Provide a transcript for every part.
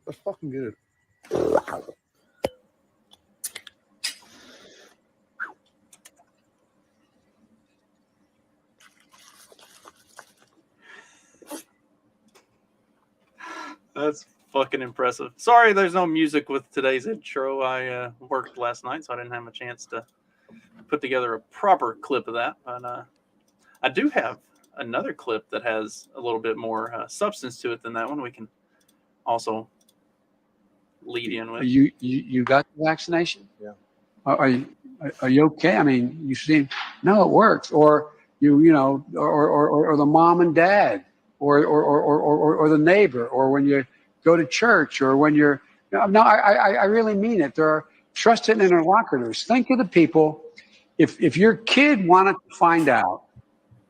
That's fucking good. That's fucking impressive. Sorry, there's no music with today's intro. I worked last night, so I didn't have a chance to put together a proper clip of that. But I do have another clip that has a little bit more substance to it than that one. We can also lead in with. You got the vaccination? Yeah. Are you okay? I mean, you seem no, it works. Or or the mom and dad, or the neighbor, or when you go to church, or when you're. No, I really mean it. There are trusted interlocutors. Think of the people. If your kid wanted to find out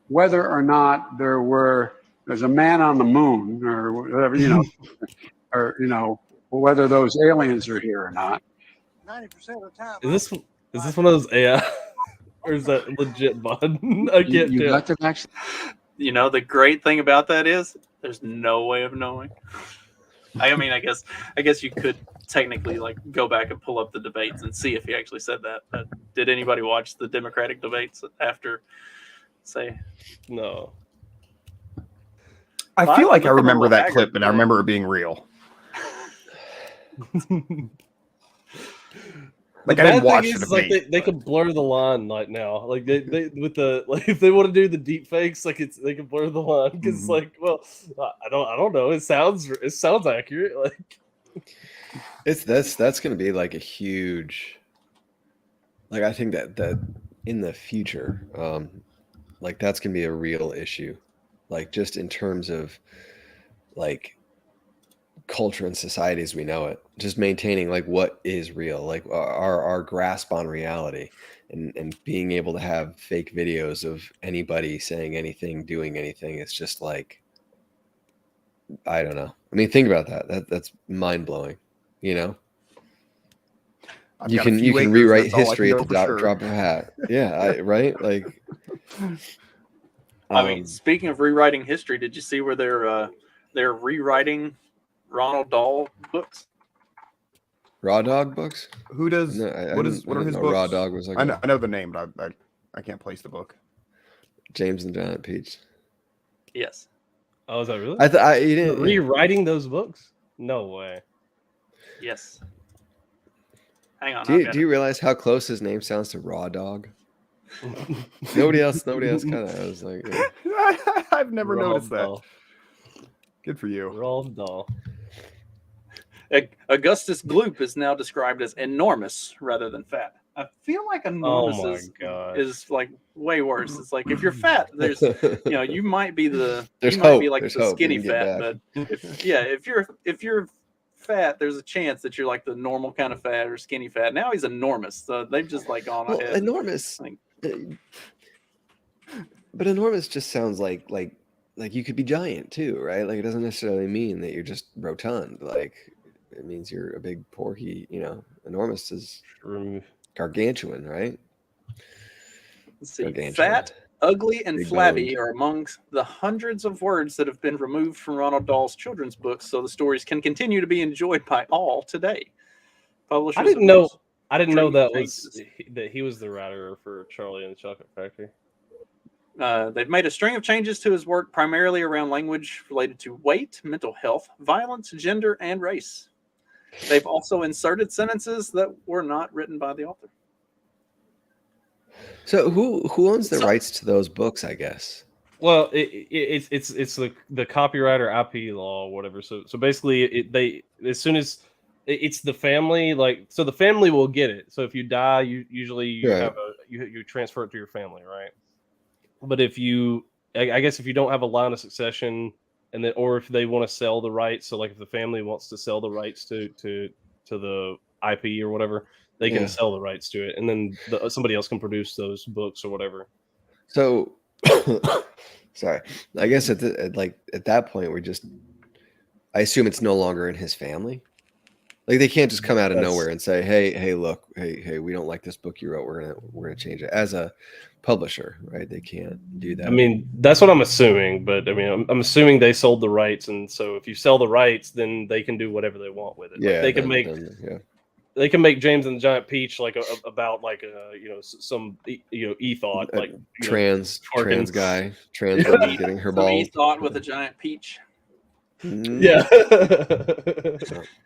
whether or not there's a man on the moon, or whatever, or whether those aliens are here or not. 90% of the time. Is this one of those AI, or is that legit bud? I can't You tell. got the vaccine. The great thing about that is there's no way of knowing. I mean, I guess you could technically go back and pull up the debates and see if he actually said that. But did anybody watch the Democratic debates after? Say no. I feel like I remember that clip, and I remember it being real. Like, I didn't watch the debate. They could blur the line now. Like they with the if they want to do the deep fakes, they can blur the line because I don't know. It sounds accurate. Like that's going to be like a huge. Like I think that in the future, that's going to be a real issue, like just in terms of like culture and society as we know it, just maintaining what is real, like our grasp on reality, and being able to have fake videos of anybody saying anything, doing anything. It's just like, I don't know. I mean, think about that. That's mind blowing. You can rewrite history at the drop of a hat. Yeah, right. Like, I mean, speaking of rewriting history, did you see where they're rewriting Ronald Dahl books? Raw Dog books? Who does? No, what are his books? Raw Dog was like. I know the name, but I can't place the book. James and Giant Peach. Yes. Oh, is that really? You didn't rewriting those books? No way. Yes. Hang on. Do you realize how close his name sounds to Raw Dog? Nobody else kind of. I was like, yeah. I've never noticed that. Dahl. Good for you. Roald Dahl. Augustus Gloop is now described as enormous rather than fat. I feel like enormous is like way worse. It's like if you're fat, there's you might be the skinny fat, but if you're fat, there's a chance that you're like the normal kind of fat or skinny fat. Now he's enormous, so they've just gone ahead. Enormous. But enormous just sounds like you could be giant too, right? Like it doesn't necessarily mean that you're just rotund. Like it means you're a big porky. Enormous is gargantuan, right? Let's see. Fat, ugly, and big flabby boned are among the hundreds of words that have been removed from Ronald Dahl's children's books, so the stories can continue to be enjoyed by all today. Publishers I didn't know that he was the writer for Charlie and the Chocolate Factory. They've made a string of changes to his work, primarily around language related to weight, mental health, violence, gender, and race. They've also inserted sentences that were not written by the author. So who owns the rights to those books, I guess? Well, it's the copyright or IP law or whatever. So basically, as soon as it's the family, so the family will get it. So if you die, you transfer it to your family, right? But I guess if you don't have a line of succession, or if they want to sell the rights, so like if the family wants to sell the rights to the IP or whatever, they can sell the rights to it, and then somebody else can produce those books or whatever. So, sorry, I guess at that point, I assume it's no longer in his family. Like they can't just come out of nowhere and say, hey, look, hey, we don't like this book you wrote. We're gonna change it. As a publisher, right? They can't do that. I mean, that's what I'm assuming, but I mean, I'm assuming they sold the rights, and so if you sell the rights, then they can do whatever they want with it. Yeah, like they can make they can make James and the Giant Peach like about like some e-thought like trans guy, trans woman getting her ball. E-thought with a giant peach. Yeah.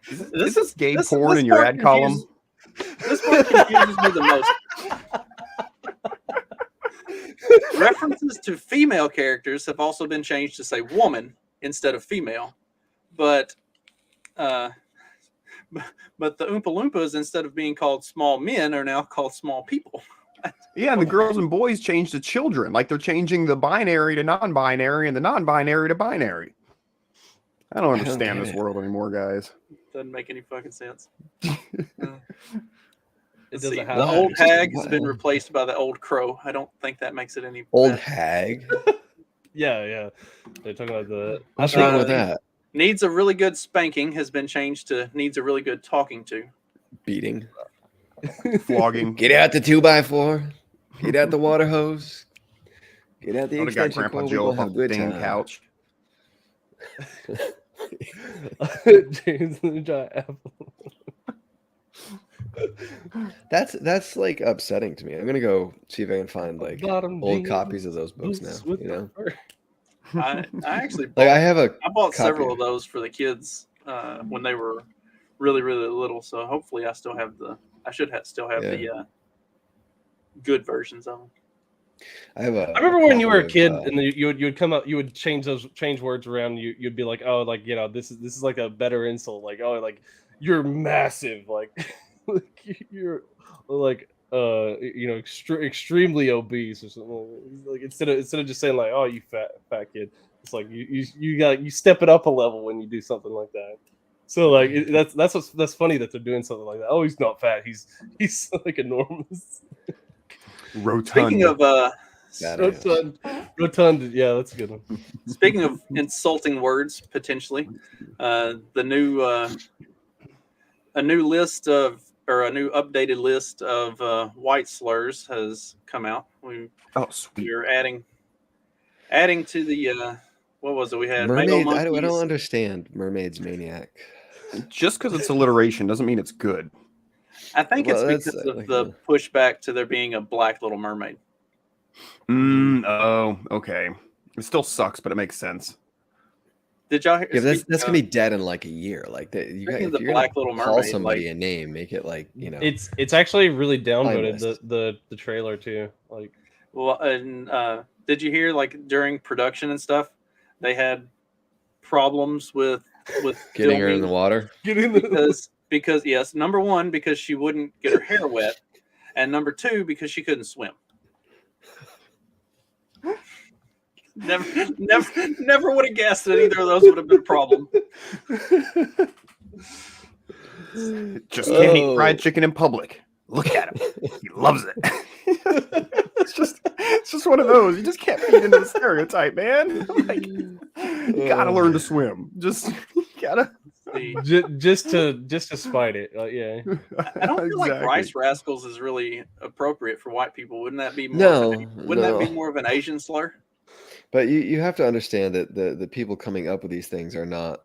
Is this gay porn in your ad column? This part confuses me the most. References to female characters have also been changed to say woman instead of female, but the Oompa Loompas, instead of being called small men, are now called small people. Yeah, and the girls and boys changed to children. Like they're changing the binary to non-binary and the non-binary to binary. I don't understand this world anymore, guys. Doesn't make any fucking sense. The old hag has been replaced by the old crow. I don't think that makes it any old better. Hag. Yeah. They're talking about the. What's wrong with that? Needs a really good spanking has been changed to needs a really good talking to. Beating. Flogging. Get out the 2x4. Get out the water hose. Get out the extension cord. cord. Joe We'll up on have the good dang time. couch. James and the Giant Apple. That's like upsetting to me. I'm gonna go see if I can find like old copies of those books now. You know, I actually like I bought several of those for the kids when they were really little. So hopefully I still have still have the good versions of them. I remember when you were a kid and you would come up, you would change words around. You'd be like, oh, like this is like a better insult. Like, oh, like you're massive. Like, you're like extremely obese or something. Like instead of just saying like, oh, you fat kid, it's like you step it up a level when you do something like that. So like that's funny that they're doing something like that. Oh, he's not fat. He's like enormous. Rotund. Speaking of rotund, yeah, that's a good one. Speaking of insulting words, potentially, a new updated list of white slurs has come out. We're adding to the what was it we had? Mermaids. I don't understand Mermaids Maniac. Just because it's alliteration doesn't mean it's good. I think it's because of the pushback to there being a black Little Mermaid. Oh, okay. It still sucks, but it makes sense. Did y'all? Yeah, that's gonna be dead in like a year. Like if you're Black Little call Mermaid, somebody a name, make it like It's actually really downvoted the trailer too. Like, well, and did you hear like during production and stuff, they had problems with getting her in the water. Because yes, number one, because she wouldn't get her hair wet, and number two, because she couldn't swim. Never would have guessed that either of those would have been a problem. Just can't eat fried chicken in public. Look at him. He loves it. It's just one of those. You just can't feed into the stereotype, man. Like, you gotta learn to swim. Just gotta. Just to spite it. Yeah. I don't feel like Rice Rascals is really appropriate for white people. Wouldn't that be more? That be more of an Asian slur? But you have to understand that the people coming up with these things are not.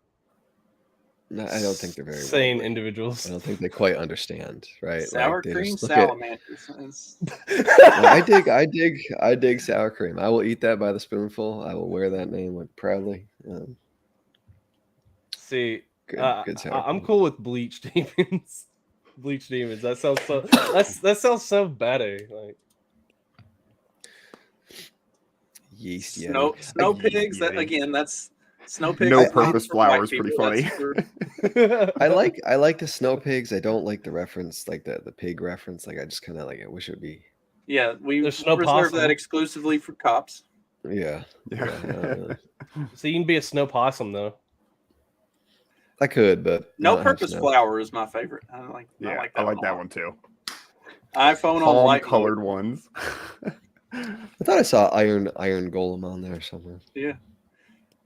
I don't think they're very sane individuals. I don't think they quite understand, right? Sour cream salamanders. I dig sour cream. I will eat that by the spoonful. I will wear that name proudly. See, good sour I'm cream. cool with bleach demons. Bleach demons. That sounds so. That sounds so bad. Like yeast. Snow pigs. That again. That's. Snow pigs. No purpose flower is pretty funny. I like the snow pigs. I don't like the reference, like the pig reference. Like I just kind of like. I wish it would be. Yeah, we reserve that exclusively for cops. Yeah. So you can be a snow possum though. I could, but no purpose flower is my favorite. I like that one too. iPhone on white colored ones. I thought I saw iron golem on there somewhere. Yeah.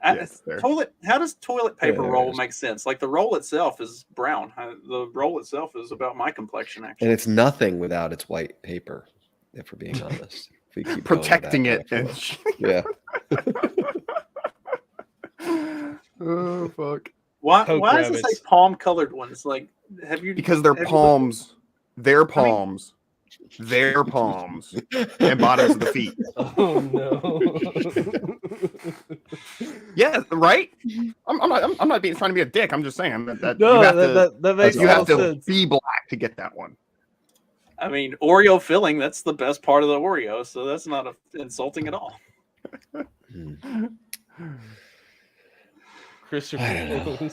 How does toilet paper roll make sense? Like the roll itself is brown. The roll itself is about my complexion, actually. And it's nothing without its white paper, if we're being honest. If we keep protecting it. Yeah. Oh fuck. Why does it say palm colored ones? Like, because they're palms. Their palms. Their palms and bottoms of the feet. Oh no! Yeah, right. I'm not being trying to be a dick. I'm just saying that you have to be black to get that one. I mean, Oreo filling. That's the best part of the Oreo, so that's not insulting at all. Christopher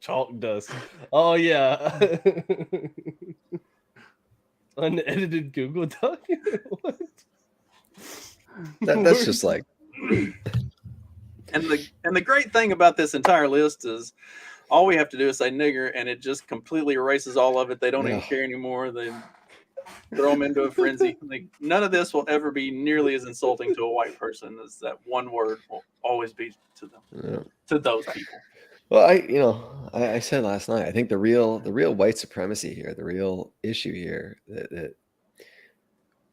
chalk dust. Oh yeah. Unedited Google document. What? That's just like. And the great thing about this entire list is, all we have to do is say nigger, and it just completely erases all of it. They don't even care anymore. They throw them into a frenzy. Like, none of this will ever be nearly as insulting to a white person as that one word will always be to them, to those people. Well, I said last night, I think the real white supremacy here, the real issue here, that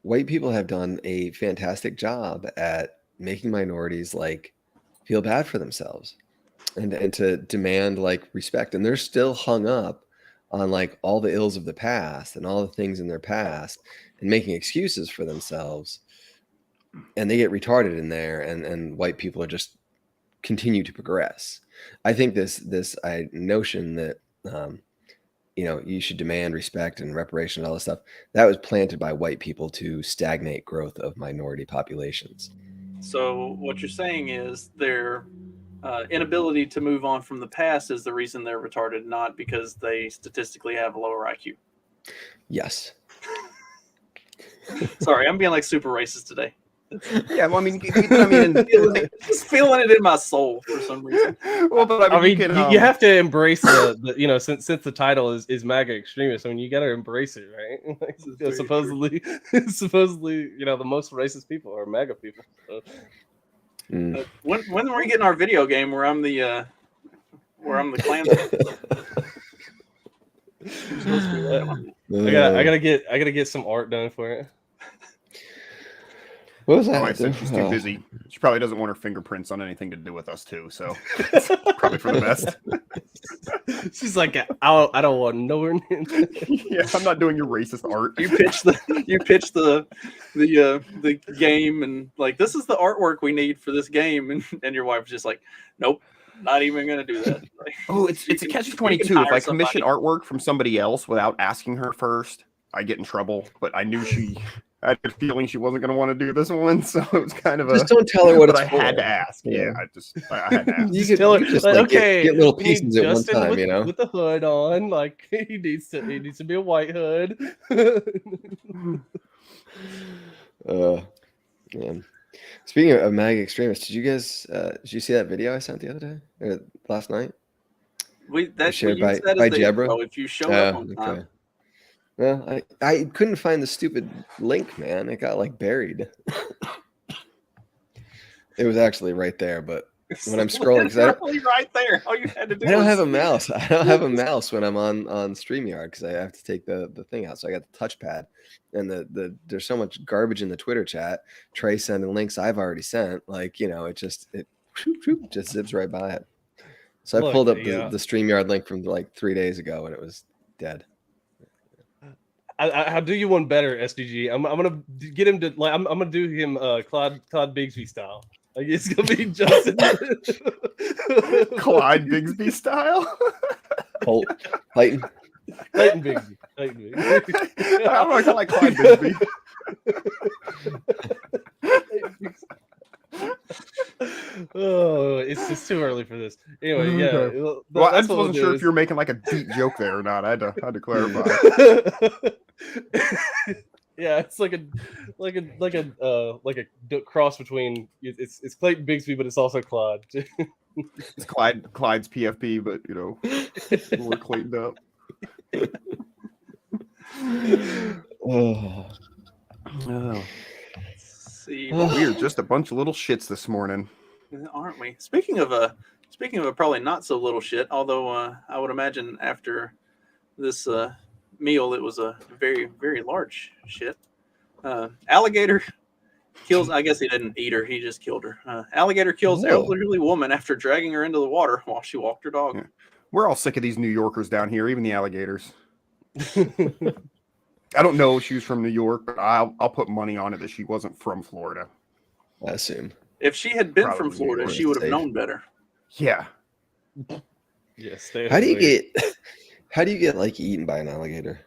white people have done a fantastic job at making minorities like feel bad for themselves and to demand like respect. And they're still hung up on like all the ills of the past and all the things in their past and making excuses for themselves. And they get retarded in there, and white people are just continue to progress. I think this notion that you should demand respect and reparation and all this stuff, that was planted by white people to stagnate growth of minority populations. So what you're saying is their inability to move on from the past is the reason they're retarded, not because they statistically have a lower IQ. Yes. Sorry, I'm being like super racist today. Yeah, well, I mean, just feeling it in my soul for some reason. Well, but I mean, you have to embrace the since the title is MAGA Extremists. I mean, you got to embrace it, right? Like, supposedly, the most racist people are MAGA people. So. When are we getting our video game where I'm the Klansman? I gotta get some art done for it. What was that? I said she's too busy. She probably doesn't want her fingerprints on anything to do with us too, so it's probably for the best. She's like, I don't want nowhere near. Yeah, I'm not doing your racist art. You pitch the game, and like, this is the artwork we need for this game, and your wife's just like, nope, not even gonna do that. Like, it's a catch-22. If I commission artwork from somebody else without asking her first, I get in trouble. But I knew I had a feeling she wasn't going to want to do this one, so it was kind of just don't tell her what it's I for. had to ask. Yeah, I had to ask. You can tell her, just like, like, okay, get little pieces at one Justin time, with the hood on, like he needs to be a white hood. Man. Speaking of MAGA Extremists, did you see that video I sent the other day or last night? Shared by Jebra. If you showed up on time. Okay. Well, I couldn't find the stupid link, man. It got like buried. It was actually right there, but when I'm scrolling, because right there, all you had to do. I don't have a mouse. I don't have a mouse when I'm on StreamYard because I have to take the thing out. So I got the touchpad, and there's so much garbage in the Twitter chat. Trey sending links I've already sent. Like, it just zips right by it. So I pulled up the StreamYard link from like 3 days ago, and it was dead. I'll do you one better, SDG. I'm gonna get him to like. I'm gonna do him Clyde Bigsby style. Like, it's gonna be Justin. Clyde Bigsby style. Clayton Bigsby. I'm not gonna like Clyde Bigsby. Oh, it's just too early for this. Anyway, yeah. Okay. Well, I just wasn't sure if you were making like a deep joke there or not. I had to clarify. Yeah, it's like a cross between it's Clayton Bigsby, but it's also Clyde. It's Clyde's PFP, but we're cleaned up. Oh. See, we are just a bunch of little shits this morning, aren't me. Speaking of a probably not so little shit, although I would imagine after this meal it was a very, very large shit. Alligator kills. I guess he didn't eat her. He just killed her. Alligator kills elderly woman after dragging her into the water while she walked her dog. Yeah. We're all sick of these New Yorkers down here, even the alligators. I don't know if she was from New York, but I'll put money on it that she wasn't from Florida. I assume. If she had been from Florida, she would have known better. Yeah. Yes. How do you get like eaten by an alligator?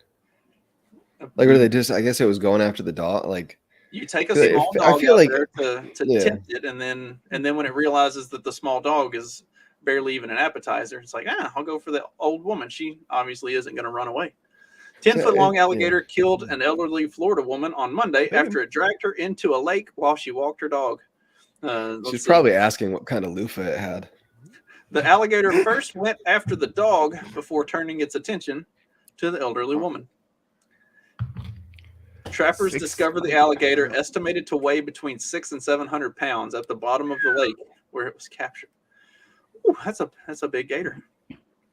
Like, were they just? I guess it was going after the dog. Like, you take a small dog out there to tempt it, and then when it realizes that the small dog is barely even an appetizer, it's like, I'll go for the old woman. She obviously isn't going to run away. 10-foot-long alligator killed an elderly Florida woman on Monday after it dragged her into a lake while she walked her dog. She's probably asking what kind of loofah it had. The alligator first went after the dog before turning its attention to the elderly woman. Trappers discovered the alligator, estimated to weigh between 600 and 700 pounds, at the bottom of the lake where it was captured. Ooh, that's a big gator.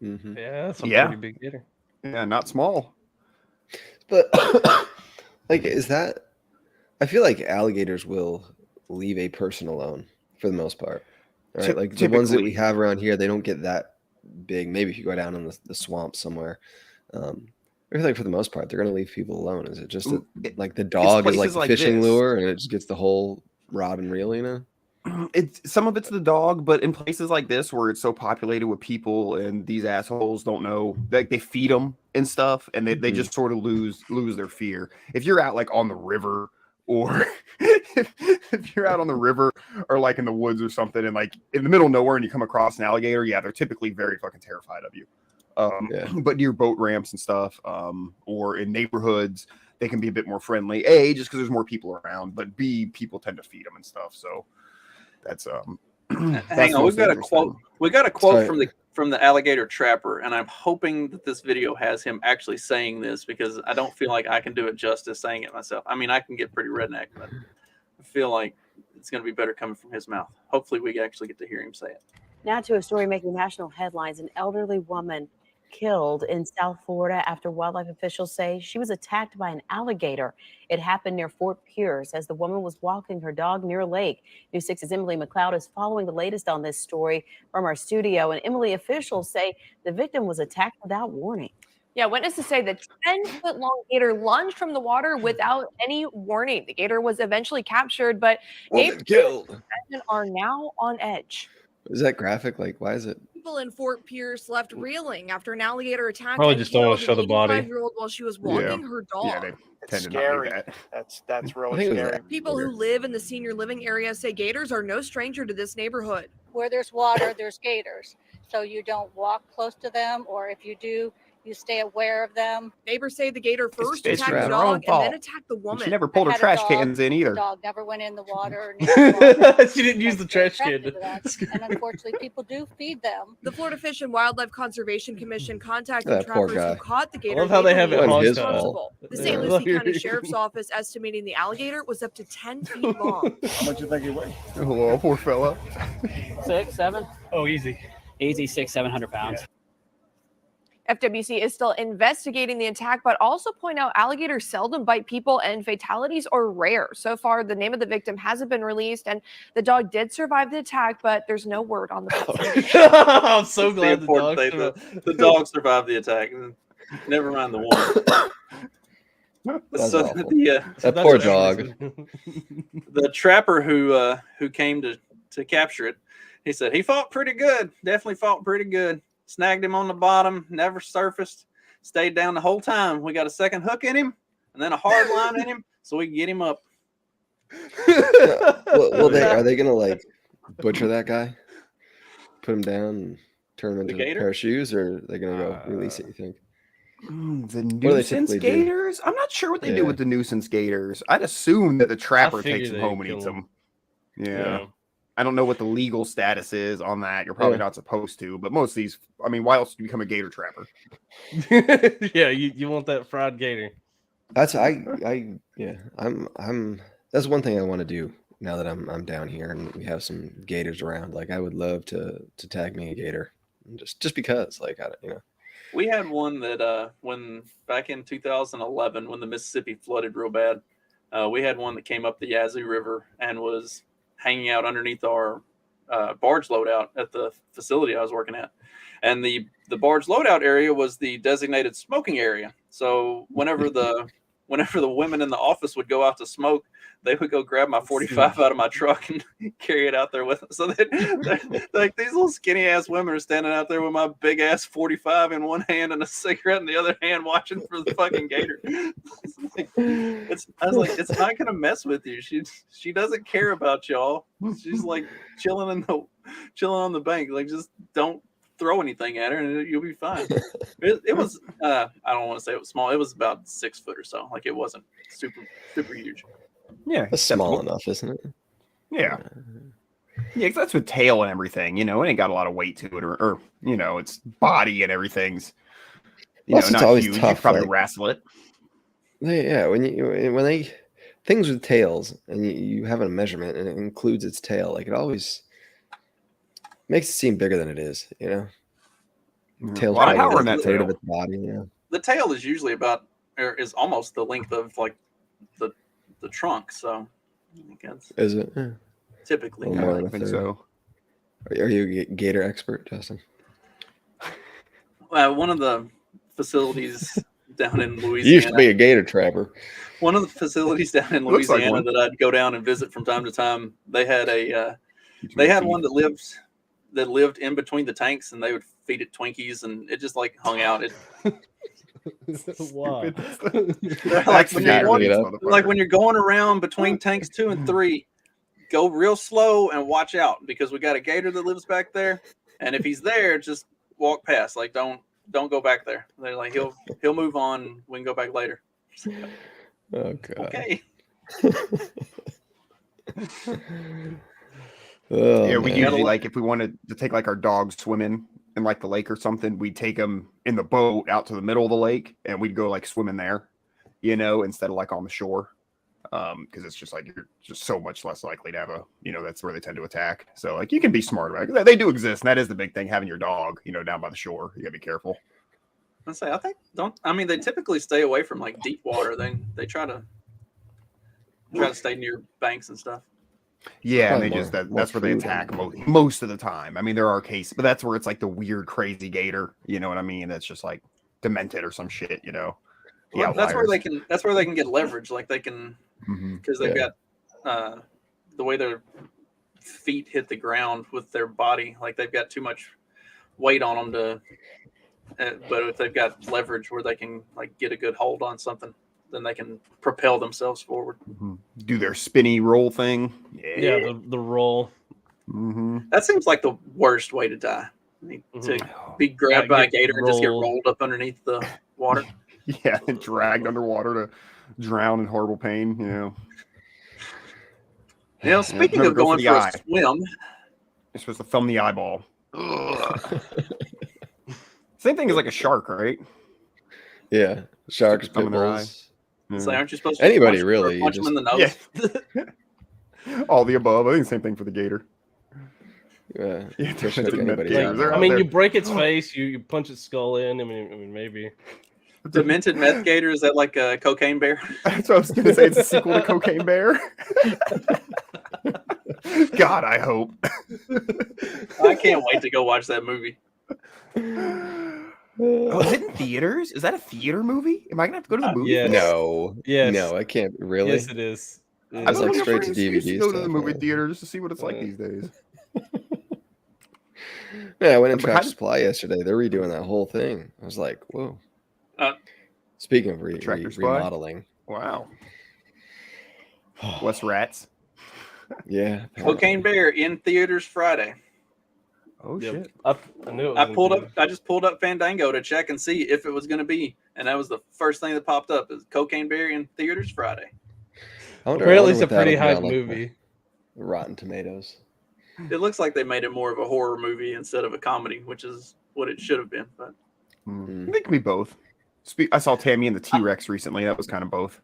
Mm-hmm. Yeah, that's a pretty big gator. Yeah, not small. But like, is that? I feel like alligators will leave a person alone for the most part, right? Like the ones that we have around here, they don't get that big. Maybe if you go down in the swamp somewhere, I feel like for the most part, they're going to leave people alone. Is it just that, like the dog is like the fishing lure and it just gets the whole rod and reel, you know? Some of it's the dog, but in places like this where it's so populated with people and these assholes don't know, like they feed them and stuff, and they just sort of lose their fear. If you're out like on the river, or if you're out on the river or like in the woods or something, and like in the middle of nowhere and you come across an alligator, they're typically very fucking terrified of you. But near boat ramps and stuff, or in neighborhoods, they can be a bit more friendly. A, just because there's more people around, but B, people tend to feed them and stuff. So that's hang on, we've got a quote. We got a quote from the alligator trapper, and I'm hoping that this video has him actually saying this, because I don't feel like I can do it justice saying it myself. I mean, I can get pretty redneck, but I feel like it's going to be better coming from his mouth. Hopefully we actually get to hear him say it. Now to a story making national headlines. An elderly woman killed in South Florida after wildlife officials say she was attacked by an alligator. It happened near Fort Pierce as the woman was walking her dog near a lake. News 6's Emily McLeod is following the latest on this story from our studio. And Emily, officials say the victim was attacked without warning. Yeah, witnesses say the 10-foot-long gator lunged from the water without any warning. The gator was eventually captured, but killed. Are now on edge. Is that graphic? Like, why is it? People in Fort Pierce left reeling after an alligator attacked Probably just don't want to show the body. 85-year-old while she was walking her dog. Yeah, they tend to scary. not do that. That's really scary. People who live in the senior living area say gators are no stranger to this neighborhood. Where there's water, there's gators. So you don't walk close to them, or if you do, you stay aware of them. Neighbors say the gator first It's attacked the dog and then attacked the woman. She never pulled her trash cans in either. The dog never went in the water. She didn't use the trash can. And unfortunately, people do feed them. The Florida Fish and Wildlife Conservation Commission contacted poor trappers who caught the gator. I love how they have it responsible. The St. Lucie County Sheriff's Office estimating the alligator was up to 10 feet long. How much you think he weighed? Oh, poor fella. 6, 7. Oh, easy. Easy, 600-700 pounds. FWC is still investigating the attack, but also point out alligators seldom bite people and fatalities are rare. So far, the name of the victim hasn't been released, and the dog did survive the attack, but there's no word on the person. I'm so glad the dog survived the attack. Never mind the woman. So that poor dog. The trapper who came to capture it, he said he fought pretty good. Definitely fought pretty good. Snagged him on the bottom, never surfaced, stayed down the whole time. We got a second hook in him and then a hard line in him so we can get him up. Are they going to like butcher that guy? Put him down and turn him into a pair of shoes, or are they going to go release it, you think? The nuisance gators? I'm not sure what they do with the nuisance gators. I'd assume that the trapper takes them home and eats them. Yeah. I don't know what the legal status is on that. You're probably not supposed to, but most of these, I mean, why else do you become a gator trapper? Yeah, you want that fried gator. That's that's one thing I want to do now that I'm down here and we have some gators around. Like I would love to tag me a gator, just because. Like I don't, you know. We had one that when back in 2011 when the Mississippi flooded real bad, we had one that came up the Yazoo River and was hanging out underneath our barge loadout at the facility I was working at. And the barge loadout area was the designated smoking area. So whenever the women in the office would go out to smoke, they would go grab my 45 out of my truck and carry it out there with them. So they're like these little skinny ass women are standing out there with my big ass 45 in one hand and a cigarette in the other hand, watching for the fucking gator. I was like, it's not gonna mess with you. She doesn't care about y'all. She's like chilling on the bank. Like, just don't throw anything at her and you'll be fine. It was I don't want to say it was small. It was about 6 foot or so. Like, it wasn't super huge. Yeah, That's small enough, isn't it? Yeah. Yeah, 'cause that's with tail and everything. You know, it ain't got a lot of weight to it, or you know, its body and everything's Plus, it's not always huge. tough, You probably like- wrestle it. When they things with tails and you have a measurement and it includes its tail, like it always makes it seem bigger than it is. You know, tail's a lot of probably power in like that a third tail. of its body. You know, The tail is usually is almost the length of like the trunk. So I think that's is it? Yeah. typically. A little more than I a think third. so. Are you a gator expert, Justin? One of the facilities down in You used to Louisiana. be a gator trapper. One of the facilities down in Looks like Louisiana one. that I'd go down and visit from time to time. They had one that lived in between the tanks, and they would feed it Twinkies, and it just like hung out. Wow. Like when when you're going around between tanks 2 and 3, go real slow and watch out, because we got a gator that lives back there, and if he's there, just walk past. Like, don't go back there. They're like, he'll move on. We can go back later. Oh god. Okay. Oh, Yeah, we man. usually, like, if we wanted to take like our dogs swimming in like the lake or something, we'd take them in the boat out to the middle of the lake and we'd go like swimming there, you know, instead of like on the shore. Because it's just like you're just so much less likely to have that's where they tend to attack. So like you can be smart about it. They do exist, and that is the big thing, having your dog, down by the shore. You gotta be careful. They typically stay away from like deep water. They try to stay near banks and stuff. Yeah, and Probably that's where they attack most of the time. I mean, there are cases, but that's where it's like the weird, crazy gator. You know what I mean? That's just like demented or some shit. Well, that's where they can get leverage. Like they can, because they've got the way their feet hit the ground with their body. Like they've got too much weight on them but if they've got leverage where they can like get a good hold on something, then they can propel themselves forward. Do their spinny roll thing. Yeah, the roll. That seems like the worst way to die. To be grabbed by a gator and just get rolled up underneath the water. Yeah, and dragged underwater to drown in horrible pain. Speaking of going for a swim, you're supposed to thumb the eyeball. Same thing as like a shark, right? Yeah, sharks, thumb in their eye. So aren't you supposed to anybody really punch them in the nose? Yeah. All the above. I think same thing for the gator. Yeah, you break its face, you punch its skull in. I mean, maybe. Demented meth gator, is that like a cocaine bear? That's what I was gonna say. It's a sequel to Cocaine Bear. God, I hope. I can't wait to go watch that movie. Oh, is it in theaters? Is that a theater movie? Am I gonna have to go to the movie? Yes. No. Yes. No, I can't. Really? Yes, it is. It's like straight to Go DVD to stuff, the movie yeah. theater just to see what it's like these days. Yeah, I went in Tractor Supply yesterday. They're redoing that whole thing. I was like, whoa. Speaking of remodeling. Wow. West Rats. Yeah. Cocaine Bear in theaters Friday. Oh shit! I knew it was I just pulled up Fandango to check and see if it was going to be, and that was the first thing that popped up: is Cocaine Bear in theaters Friday. Apparently, it's a pretty hype movie. Rotten Tomatoes. It looks like they made it more of a horror movie instead of a comedy, which is what it should have been. But I think it can be both. I saw Tammy and the T-Rex recently. That was kind of both.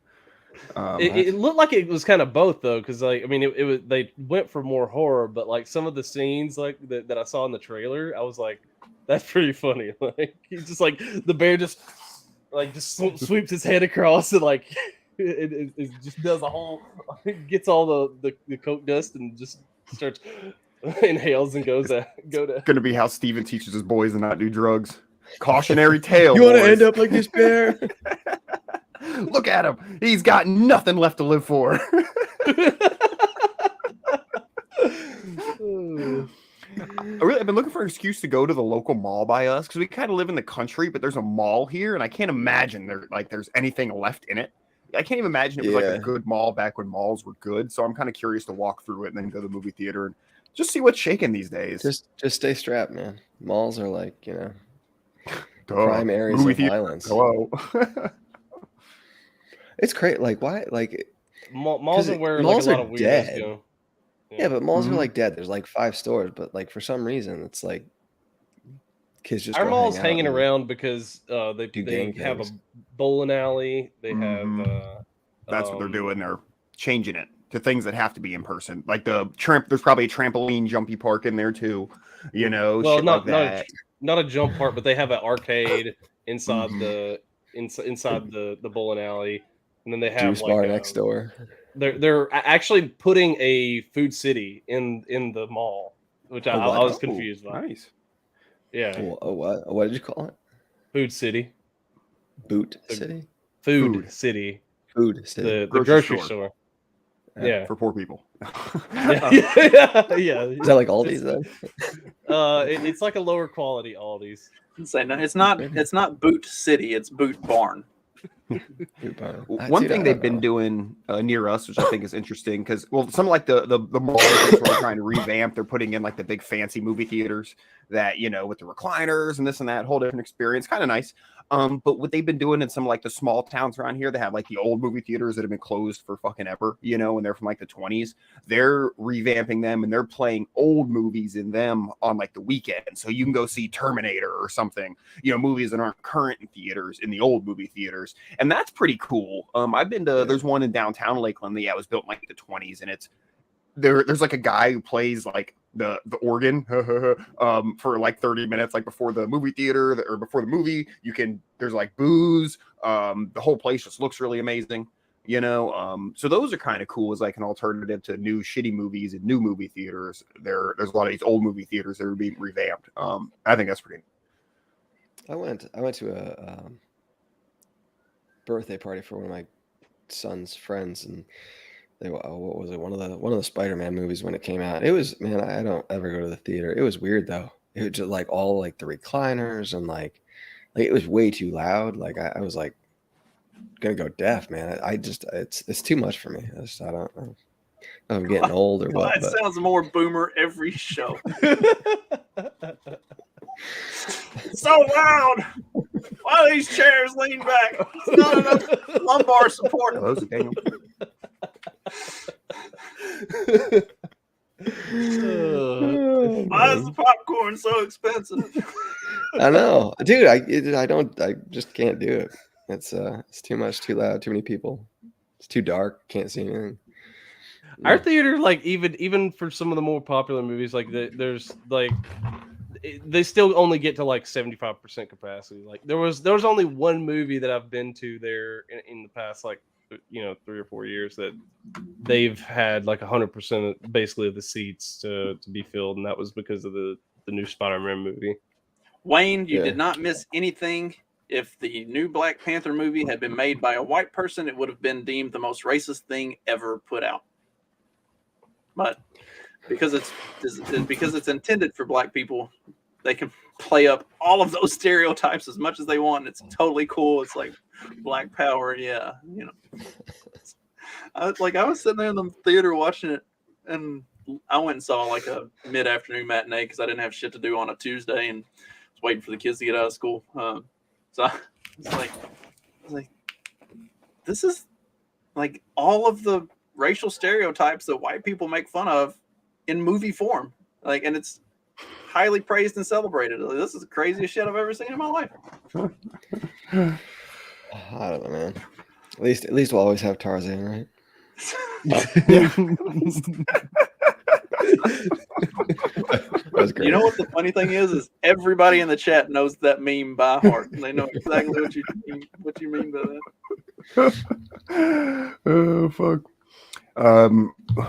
It looked like it was kind of both though, because like I mean, it was they went for more horror, but like some of the scenes like that I saw in the trailer, I was like, that's pretty funny. Like he's just like the bear just sweeps his head across and like it just does a whole gets all the coke dust and just starts inhales and go to. Going to be how Steven teaches his boys to not do drugs. Cautionary tale. You want to end up like this bear? Look at him. He's got nothing left to live for. I've been looking for an excuse to go to the local mall by us because we kind of live in the country, but there's a mall here, and I can't imagine there's anything left in it. I can't even imagine it was like a good mall back when malls were good. So I'm kind of curious to walk through it and then go to the movie theater and just see what's shaking these days. Just stay strapped, man. Malls are like, prime areas of violence. Hello. It's great. Like, why? Like, malls are where malls like, a lot of weirdos go. Yeah, but malls are like dead. There's like 5 stores, but like for some reason, it's like kids just. Our mall's hanging around because they have a bowling alley. They have. That's what they're doing. They're changing it to things that have to be in person. Like there's probably a trampoline jumpy park in there too. Well, shit like that. Not a jump park, but they have an arcade inside inside the bowling alley, and then they have juice bar next door. They're actually putting a food city in the mall, which I was confused by. Nice. Yeah. What did you call it? Food city. Boot city. Food city. Food city. The grocery store. Yeah, for poor people. yeah. Is that like Aldi's then? It's like a lower quality Aldi's. No, it's not Boot City. It's Boot Barn. One thing they've been doing near us, which I think is interesting, because some like the malls are trying to revamp. They're putting in like the big fancy movie theaters that with the recliners and this and that, whole different experience, kind of nice. But what they've been doing in some like the small towns around here, they have like the old movie theaters that have been closed for fucking ever, and they're from like the 20s. They're revamping them and they're playing old movies in them on like the weekend, so you can go see Terminator or something, movies that aren't current in theaters in the old movie theaters. And that's pretty cool. I've been to, there's one in downtown Lakeland that was built in like the 20s, and it's there's like a guy who plays like the organ for like 30 minutes, like before the movie theater or before the movie. There's like booze. The whole place just looks really amazing, so those are kind of cool as like an alternative to new shitty movies and new movie theaters. There's a lot of these old movie theaters that are being revamped. I think that's pretty. I went to a birthday party for one of my son's friends, and what was it, one of the Spider-Man movies when it came out. It was, man, I don't ever go to the theater. It was weird though. It was just like all like the recliners and like it was way too loud. Like I was like gonna go deaf, man. It's too much for me. I don't know. I'm getting old or what. It sounds more boomer every show. So loud. Why are these chairs lean back? It's not enough lumbar support. Hello, Daniel. Why is the popcorn so expensive? I know, dude. I just can't do it. It's too much, too loud, too many people. It's too dark. Can't see anything. Our theater, like even for some of the more popular movies, like there's like they still only get to like 75% capacity. Like there was only one movie that I've been to there in the past like 3 or 4 years that they've had like 100% basically of the seats to be filled, and that was because of the new Spider-Man movie. Wayne, you did not miss anything. If the new Black Panther movie had been made by a white person, it would have been deemed the most racist thing ever put out. But because it's intended for black people, they can play up all of those stereotypes as much as they want. It's totally cool. It's like Black Power, yeah. I was sitting there in the theater watching it, and I went and saw like a mid-afternoon matinee because I didn't have shit to do on a Tuesday and was waiting for the kids to get out of school. So I was like, this is like all of the racial stereotypes that white people make fun of in movie form. Like, and it's highly praised and celebrated. Like, this is the craziest shit I've ever seen in my life. I don't know, man. At least we'll always have Tarzan, right? That's great. You know what the funny thing is everybody in the chat knows that meme by heart. They know exactly what you mean by that. Oh fuck.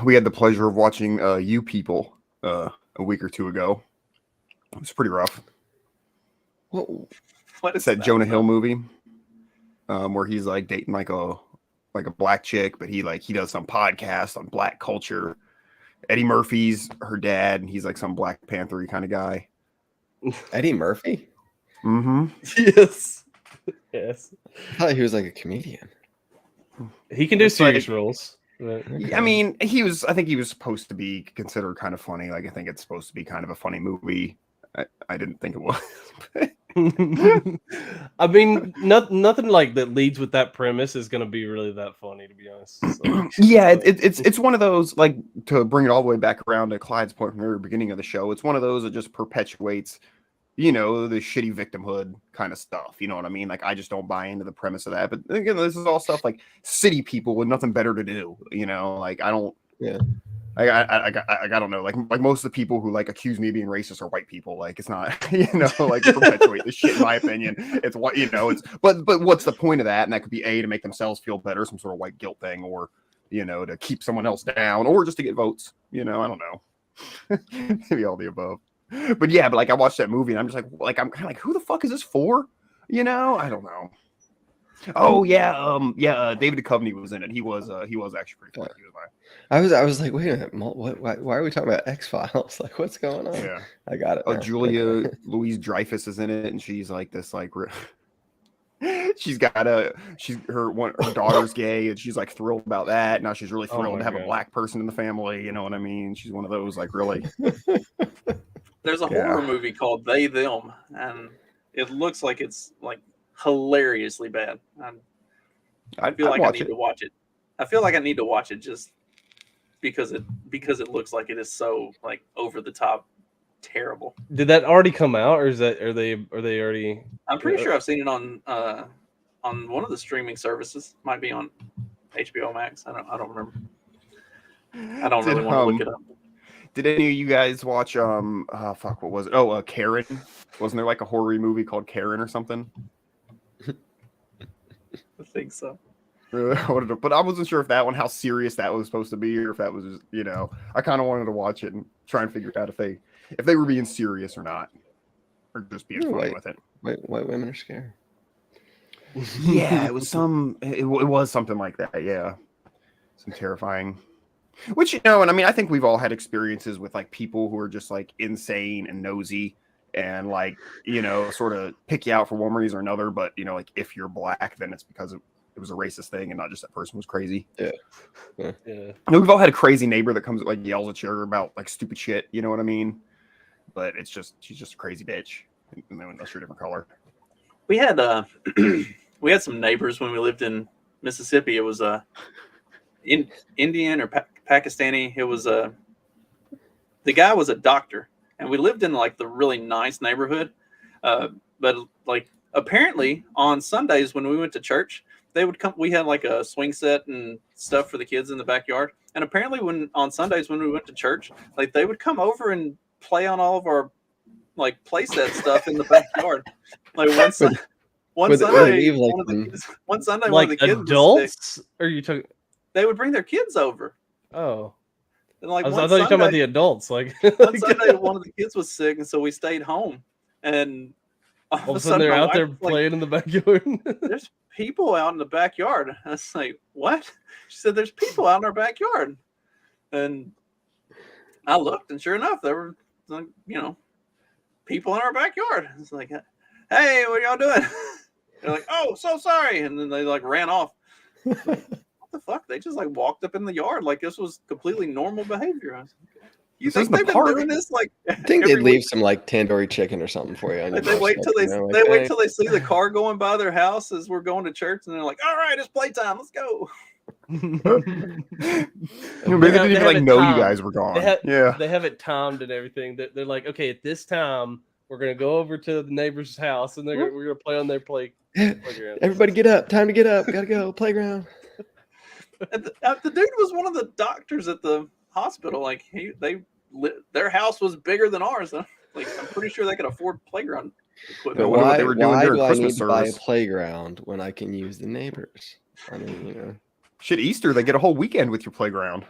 We had the pleasure of watching You People a week or two ago. It was pretty rough. What is that Jonah Hill movie? Where he's like dating like a black chick, but he does some podcast on black culture. Eddie Murphy's her dad, and he's like some Black Panther-y kind of guy. Eddie Murphy? Mm-hmm. Yes. Yes. I thought he was like a comedian. He can do serious roles. I mean, I think he was supposed to be considered kind of funny. Like, I think it's supposed to be kind of a funny movie. I didn't think it was. I mean, nothing like that leads with that premise is going to be really that funny, to be honest. So, yeah, it's one of those, like, to bring it all the way back around to Clyde's point from the very beginning of the show. It's one of those that just perpetuates, the shitty victimhood kind of stuff. You know what I mean? Like, I just don't buy into the premise of that. But again, this is all stuff like city people with nothing better to do. Like, I don't. Yeah. I don't know. Like most of the people who like accuse me of being racist are white people. Like, it's not, like, perpetuate this shit. In my opinion, it's what it's. But what's the point of that? And that could be to make themselves feel better, some sort of white guilt thing, or to keep someone else down, or just to get votes. I don't know. Maybe all the above. But yeah, but like I watched that movie and I'm just like I'm kind of like, who the fuck is this for? I don't know. Oh yeah, David Duchovny was in it. He was actually pretty funny. He was fine. I was like, wait a minute, why are we talking about X-Files? Like, what's going on? Yeah, I got it. Oh, Julia Louise Dreyfus is in it, and she's like this she's got her daughter's gay, and she's like thrilled about that. Now she's really thrilled to have a black person in the family. You know what I mean? She's one of those like really. There's a horror movie called They Them, and it looks like it's like hilariously bad. I feel like I need to watch it. I feel like I need to watch it just because it looks like it is so like over the top terrible. Did that already come out, or are they already? I'm pretty sure I've seen it on one of the streaming services. Might be on HBO Max. I don't remember. I don't really want to look it up. Did any of you guys watch what was it? Oh, Karen. Wasn't there like a horror movie called Karen or something? I think so. But I wasn't sure if that one, how serious that was supposed to be, or if that was just, I kind of wanted to watch it and try and figure out if they were being serious or not, or just being funny with it. White women are scared. Yeah, it was something like that. Yeah, some terrifying. Which, and I mean, I think we've all had experiences with like people who are just like insane and nosy and like, sort of pick you out for one reason or another. But, like if you're black, then it's because it was a racist thing and not just that person was crazy. Yeah. We've all had a crazy neighbor that comes like yells at you about like stupid shit. You know what I mean? But she's just a crazy bitch. Unless you're a different color. We had some neighbors when we lived in Mississippi. It was Indian or Pakistani. It was the guy was a doctor, and we lived in like the really nice neighborhood. But like apparently on Sundays when we went to church, they would come. We had like a swing set and stuff for the kids in the backyard. And apparently on Sundays when we went to church, like they would come over and play on all of our like play set stuff in the backyard. Like one Sunday, one Sunday, like one of the kids adults, or you took. They would bring their kids over. Oh, and like I thought you were talking about the adults. Like one Sunday, one of the kids was sick, and so we stayed home. And all of a sudden, they're out there playing in the backyard. There's people out in the backyard. I was like, "What?" She said, "There's people out in our backyard." And I looked, and sure enough, there were, like, people in our backyard. It's like, "Hey, what are y'all doing?" They're like, "Oh, so sorry," and then they like ran off. The fuck? They just like walked up in the yard like this was completely normal behavior. I was like, you think they've been doing this like? I think they'd leave some like tandoori chicken or something for you. They wait till wait till they see the car going by their house as we're going to church, and they're like, "All right, it's playtime. Let's go." Maybe they didn't even like know you guys were gone. They have it timed and everything. They're like, okay, at this time We're gonna go over to the neighbor's house, and we're gonna play on their playground. Everybody get up! Time to get up! Gotta go playground. The dude was one of the doctors at the hospital. Like their house was bigger than ours. Like I'm pretty sure they could afford playground equipment. But why they were doing why during do I Christmas need to buy a service. playground when I can use the neighbors? I mean, you know. Shit, Easter, they get a whole weekend with your playground.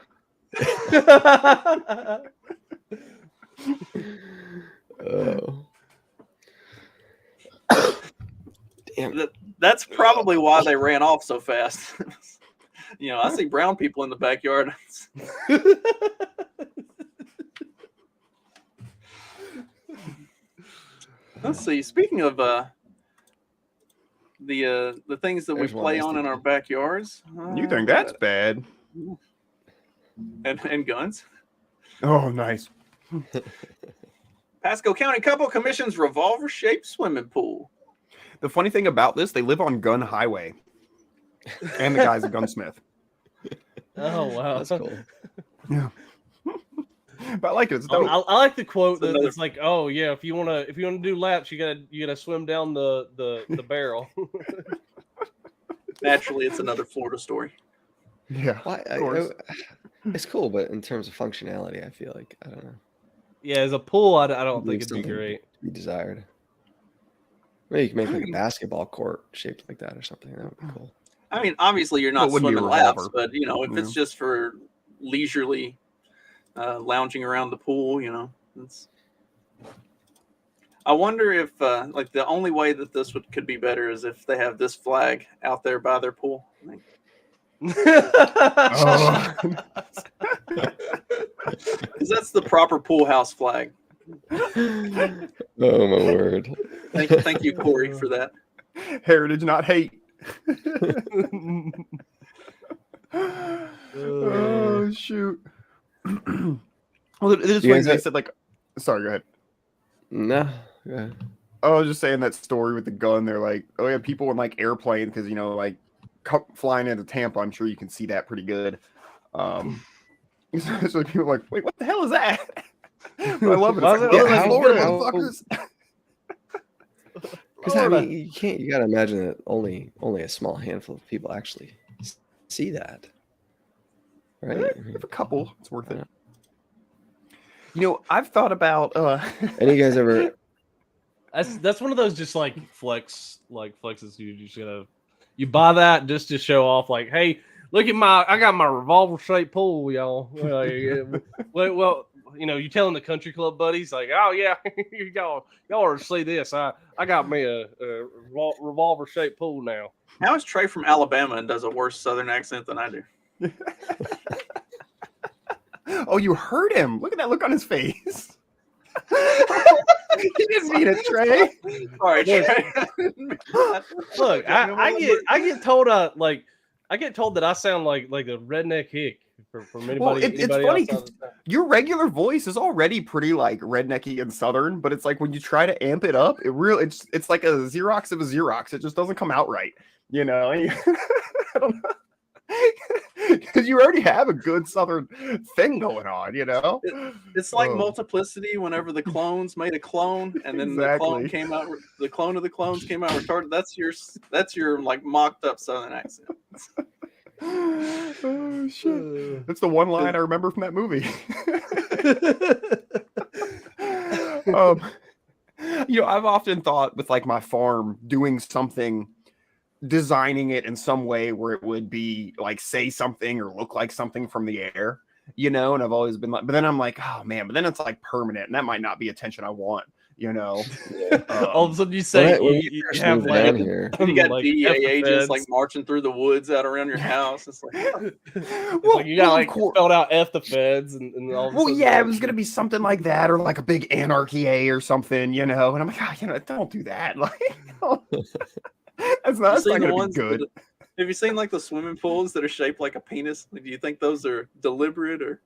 Oh. Damn. That's probably why they ran off so fast. I see brown people in the backyard. Let's see. Speaking of the things that There's we one play nice on in thing. our backyards, You think that's bad? and guns. Oh, nice. Pasco County couple commissions revolver-shaped swimming pool. The funny thing about this, they live on Gun Highway, and the guy's a gunsmith. Oh wow, That's cool. Yeah, but I like it. It's I dope. like the quote that it's like, oh yeah, if you wanna do laps, you gotta swim down the barrel. Naturally, it's another Florida story. Yeah, of course. It's cool, but in terms of functionality, I feel like I don't know. Yeah, as a pool, I don't think Leave it'd be something great. to be desired. Maybe you can make like a basketball court shaped like that or something. That would be cool. I mean, obviously, you're not Well, it wouldn't be a swimming laps, revolver. but if it's just for leisurely lounging around the pool, it's. I wonder if like the only way that this could be better is if they have this flag out there by their pool. Oh. Because that's the proper pool house flag. Oh my word! Thank you, Corey, for that. Heritage, not hate. Oh shoot! Well, it is funny. They said like, sorry, go ahead. No, yeah. I was just saying that story with the gun. They're like, oh yeah, people in like airplanes because like flying into Tampa. I'm sure you can see that pretty good. So people are like, wait, what the hell is that? But I love it. It's like, Florida, motherfuckers. Because I mean, you gotta imagine that only a small handful of people actually see that, right? If a couple, it's worth it. I've thought about. Any guys ever? That's one of those just like flexes. You just you buy that just to show off. Like, hey, look at I got my revolver shaped pool, y'all. Well, you telling the country club buddies like, oh yeah, y'all ought to see this. I got me a revolver shaped pool now. How is Trey from Alabama and does a worse Southern accent than I do? Oh, you heard him. Look at that look on his face. He didn't mean it, Trey. All right, Trey. Look, I get told I get told that I sound like a redneck hick from anybody. Well, it's anybody funny else because your regular voice is already pretty like rednecky and southern, but it's like when you try to amp it up, it's like a Xerox of a Xerox. It just doesn't come out right, I don't know. Because you already have a good southern thing going on, It's like Multiplicity whenever the clones made a clone and then the clone came out, the clone of the clones came out retarded. That's your like mocked up southern accent. Oh shit! That's the one line I remember from that movie. I've often thought with like my farm doing something, designing it in some way where it would be like say something or look like something from the air, and I've always been like, but then I'm like, oh man, but then it's like permanent and that might not be attention I want, all of a sudden you say you have like here. You got like DEA agents like marching through the woods out around your house. It's like, well, you got like spelled out F the feds and all. Well, yeah, it was gonna be something like that or like a big anarchy A or something, and I'm like, don't do that. Like, that's not gonna be good. Have you seen like the swimming pools that are shaped like a penis? Like, do you think those are deliberate or?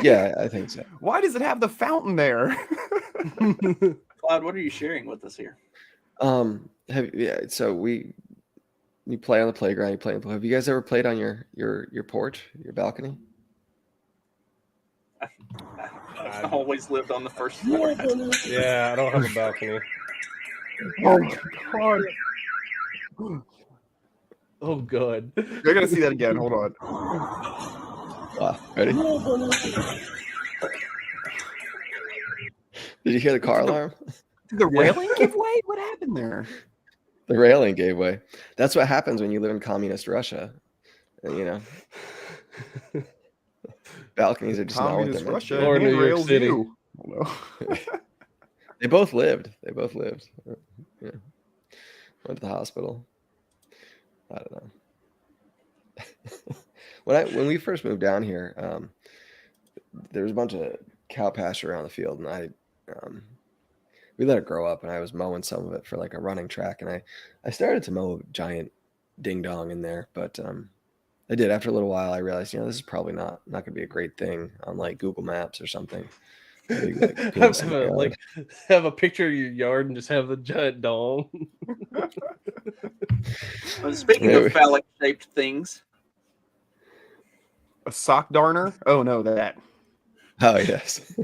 Yeah, I think so. Why does it have the fountain there? Clyde, what are you sharing with us here? So we play on the playground. You play. Have you guys ever played on your porch, your balcony? I've always lived on the first floor. Yeah, I don't have a balcony. Oh my god. Oh god. I gotta see that again. Hold on. Wow. Ready? Did you hear the car alarm? Did the railing give way? What happened there? The railing gave way. That's what happens when you live in communist Russia. You know, balconies are just Communist not what Russia Or New York handrails City. you. Oh, no. They both lived. Yeah. Went to the hospital. I don't know. When we first moved down here, there was a bunch of cow pasture around the field, and we let it grow up, and I was mowing some of it for like a running track, and I started to mow a giant ding dong in there, but I did. After a little while, I realized, this is probably not going to be a great thing on like Google Maps or something. Have a picture of your yard and just have the giant dong. Speaking of phallic-shaped things, A sock darner? Oh no, that. Oh yes.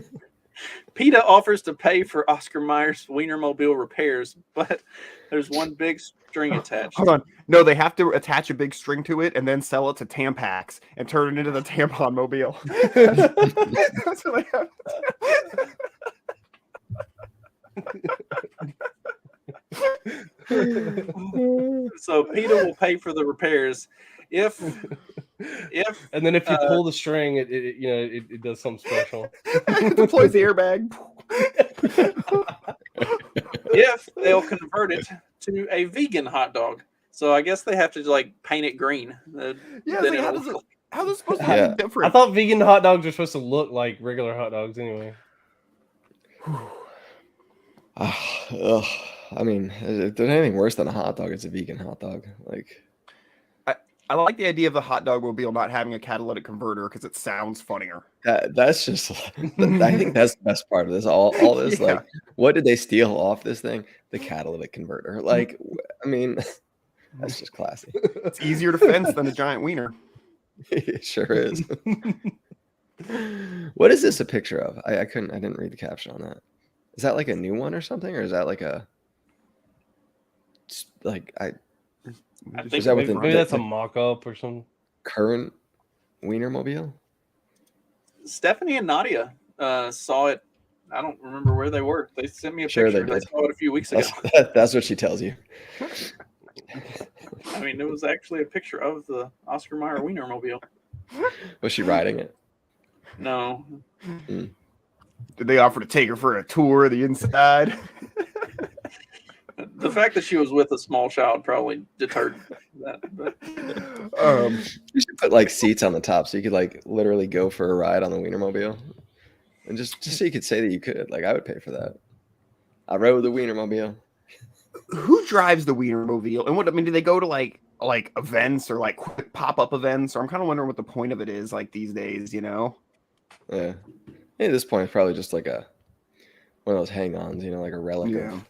PETA offers to pay for Oscar Mayer's Wienermobile repairs, but there's one big string attached. Hold on. No, they have to attach a big string to it and then sell it to Tampax and turn it into the tampon mobile. That's what they have So PETA will pay for the repairs if and then if you pull the string, it does something special. It deploys the airbag. If they'll convert it to a vegan hot dog. So I guess they have to like paint it green. Yeah, like, how is it supposed to be different? I thought vegan hot dogs are supposed to look like regular hot dogs anyway. I mean, if there's anything worse than a hot dog, it's a vegan hot dog. Like, I like the idea of the hot dog mobile not having a catalytic converter because it sounds funnier. That's just, I think that's the best part of this. All this, Yeah. like, what did they steal off this thing? The catalytic converter. Like, I mean, that's just classy. It's easier to fence than a giant wiener. It sure is. What is this a picture of? I didn't read the caption on that. Is that like a new one or something, or is that like I think is that maybe that's a mock-up or something. Current Wienermobile? Stephanie and Nadia saw it. I don't remember where they were. They sent me a picture. They saw it a few weeks ago. That's what she tells you. I mean, it was actually a picture of the Oscar Mayer Wienermobile. Was she riding it? No. Did they offer to take her for a tour of the inside? The fact that she was with a small child probably deterred that. But you should put like seats on the top so you could like literally go for a ride on the Wienermobile, and just so you could say that you could. Like, I would pay for that. I rode the Wienermobile. Who drives the Wienermobile? And what, I mean, do they go to like events or like quick pop-up events? Or I'm kind of wondering what the point of it is like these days, Yeah. At this point, it's probably just like one of those hang-ons, like a relic of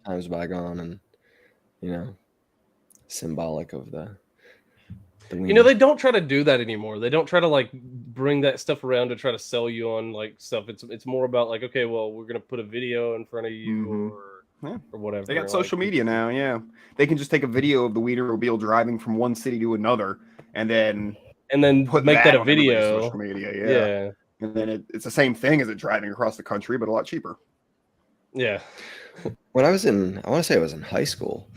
times bygone, and symbolic of the they don't try to do that anymore. They don't try to like bring that stuff around to try to sell you on like stuff. It's more about like, okay, well, we're gonna put a video in front of you or whatever. They got social media now. Yeah, they can just take a video of the Wienermobile driving from one city to another, and then make that a on video. Social media, yeah. And then it's the same thing as it driving across the country, but a lot cheaper. Yeah. When I want to say I was in high school,